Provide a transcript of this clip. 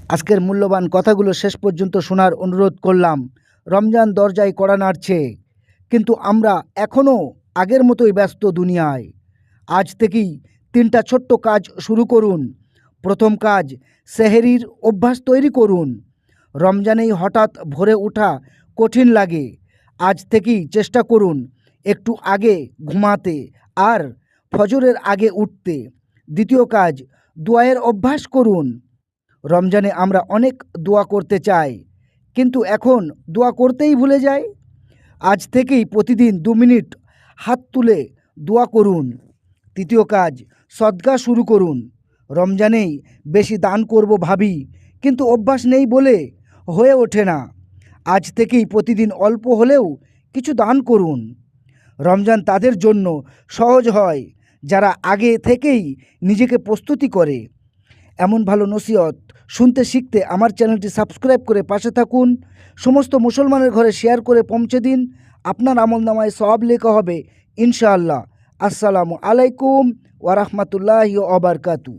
আজকের মূল্যবান কথাগুলো শেষ পর্যন্ত শোনার অনুরোধ করলাম। রমজান দরজায় কড়া নাড়ছে, কিন্তু আমরা এখনও আগের মতোই ব্যস্ত দুনিয়ায়। আজ থেকেই 3টা ছোট্ট কাজ শুরু করুন। প্রথম কাজ, সেহরির অভ্যাস তৈরি করুন। রমজানেই হঠাৎ ভোরে ওঠা কঠিন লাগে। আজ থেকেই চেষ্টা করুন একটু আগে ঘুমাতে আর ফজরের আগে উঠতে। দ্বিতীয় কাজ, দোয়ায়ের অভ্যাস করুন। রমজানে আমরা অনেক দোয়া করতে চাই, কিন্তু এখন দোয়া করতেই ভুলে যাই। আজ থেকেই প্রতিদিন 2 মিনিট হাত তুলে দোয়া করুন। তৃতীয় কাজ, সদকা শুরু করুন। রমজানেই বেশি দান করব ভাবি, কিন্তু অভ্যাস নেই বলে হয়ে ওঠে না। আজ থেকেই প্রতিদিন অল্প হলেও কিছু দান করুন। রমজান তাদের জন্য সহজ হয় যারা আগে থেকেই নিজেকে প্রস্তুতি করে। এমন ভালো নসিহত শুনতে শিখতে আমার চ্যানেলটি সাবস্ক্রাইব করে পাশে থাকুন। সমস্ত মুসলমানের ঘরে শেয়ার করে পৌঁছে দিন। আপনার আমলনামায় সওয়াব লেখা হবে ইনশাআল্লাহ। আসসালামু আলাইকুম ওয়া রাহমাতুল্লাহি ওয়া বারাকাতুহু।